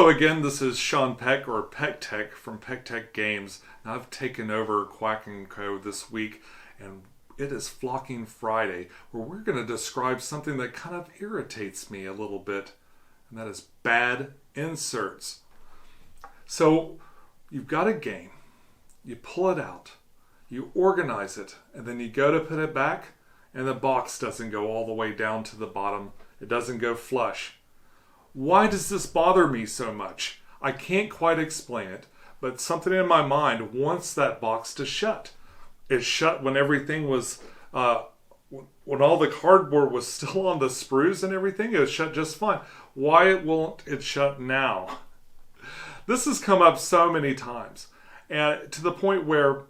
Hello again, this is Sean Peck, or Pecktec, from Pecktec Games. Now, I've taken over Quack Co this week, and it is Flocking Friday, where we're going to describe something that kind of irritates me a little bit, and that is bad inserts. So, you've got a game, you pull it out, you organize it, and then you go to put it back, and the box doesn't go all the way down to the bottom. It doesn't go flush. Why does this bother me so much? I can't quite explain it, but something in my mind wants that box to shut. It shut when everything was, when all the cardboard was still on the sprues and everything, it was shut just fine. Why won't it shut now? This has come up so many times, and to the point where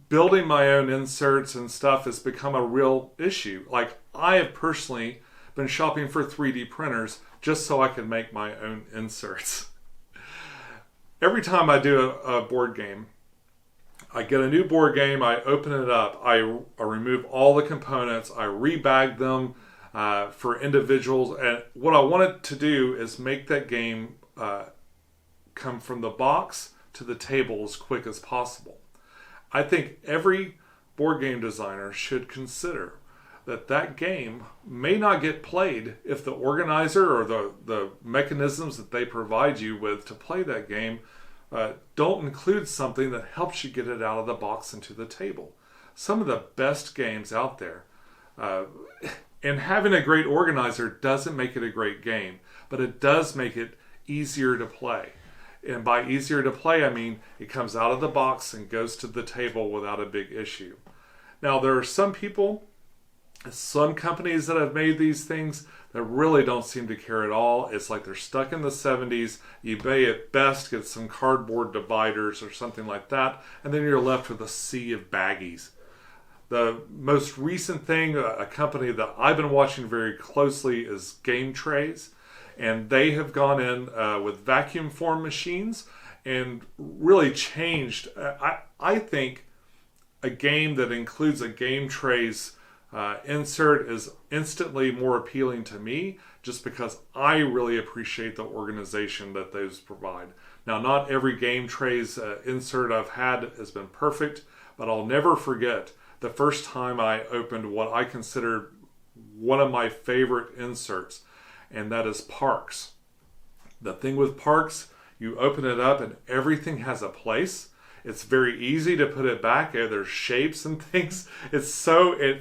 building my own inserts and stuff has become a real issue. Like, I have personally been shopping for 3D printers just so I can make my own inserts. Every time I do a board game, I get a new board game, I open it up, I remove all the components, I rebag them for individuals, and what I wanted to do is make that game come from the box to the table as quick as possible. I think every board game designer should consider that game may not get played if the organizer or the mechanisms that they provide you with to play that game don't include something that helps you get it out of the box into the table. Some of the best games out there, and having a great organizer doesn't make it a great game, but it does make it easier to play. And by easier to play, I mean it comes out of the box and goes to the table without a big issue. Now, there are some companies that have made these things that really don't seem to care at all. It's like they're stuck in the 70s. You may at best get some cardboard dividers or something like that, and then you're left with a sea of baggies. The most recent thing, a company that I've been watching very closely, is Gametrayz, and they have gone in with vacuum form machines and really changed. I think a game that includes a Gametrayz insert is instantly more appealing to me, just because I really appreciate the organization that those provide. Now, not every Gametrayz insert I've had has been perfect, but I'll never forget the first time I opened what I consider one of my favorite inserts, and that is Parks. The thing with Parks, you open it up and everything has a place. It's very easy to put it back. There's shapes and things. It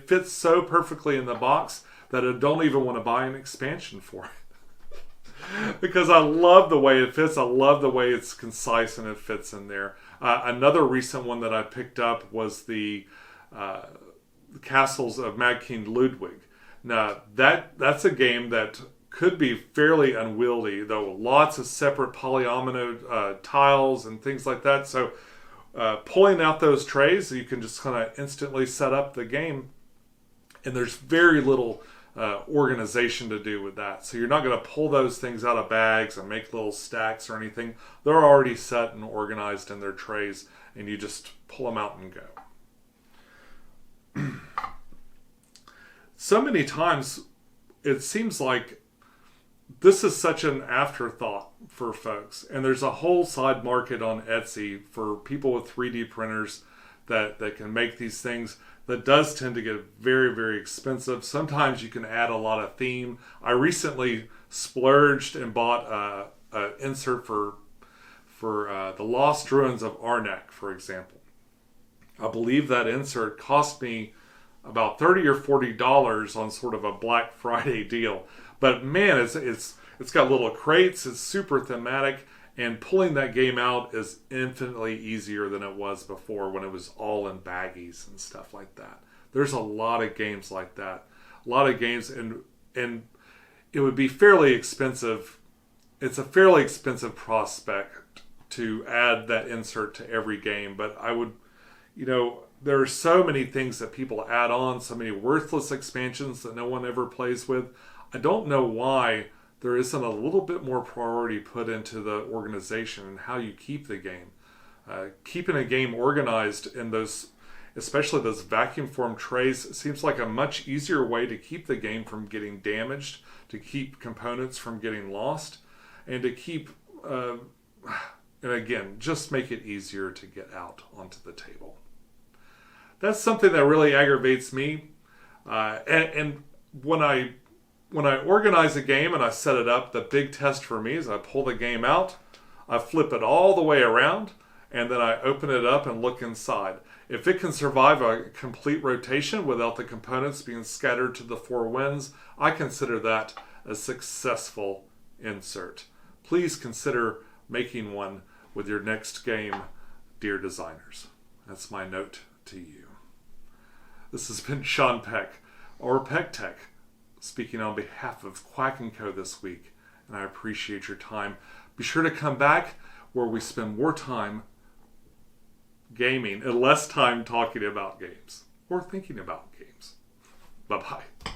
fits so perfectly in the box that I don't even want to buy an expansion for it. Because I love the way it fits. I love the way it's concise and it fits in there. Another recent one that I picked up was the Castles of Mad King Ludwig. Now, that's a game that could be fairly unwieldy, though lots of separate polyomino tiles and things like that. So pulling out those trays, you can just kind of instantly set up the game, and there's very little organization to do with that. So you're not going to pull those things out of bags and make little stacks or anything. They're already set and organized in their trays, and you just pull them out and go. So many times it seems like this is such an afterthought for folks, and there's a whole side market on Etsy for people with 3D printers that can make these things. That does tend to get very, very expensive. Sometimes you can add a lot of theme. I recently splurged and bought an insert for the Lost Ruins of Arnak, for example. I believe that insert cost me about $30 or $40 on sort of a Black Friday deal. But man, it's got little crates, it's super thematic, and pulling that game out is infinitely easier than it was before when it was all in baggies and stuff like that. There's a lot of games like that. A lot of games, and it would be fairly expensive. It's a fairly expensive prospect to add that insert to every game, but I would, there are so many things that people add on, so many worthless expansions that no one ever plays with. I don't know why there isn't a little bit more priority put into the organization and how you keep the game. Keeping a game organized in those, especially those vacuum form trays, seems like a much easier way to keep the game from getting damaged, to keep components from getting lost. and to keep, and again, just make it easier to get out onto the table. That's something that really aggravates me. And when I organize a game and I set it up, the big test for me is I pull the game out, I flip it all the way around, and then I open it up and look inside. If it can survive a complete rotation without the components being scattered to the four winds, I consider that a successful insert. Please consider making one with your next game, dear designers. That's my note to you. This has been Sean Peck, or Pecktec, speaking on behalf of Quack Co this week, and I appreciate your time. Be sure to come back where we spend more time gaming and less time talking about games or thinking about games. Bye-bye.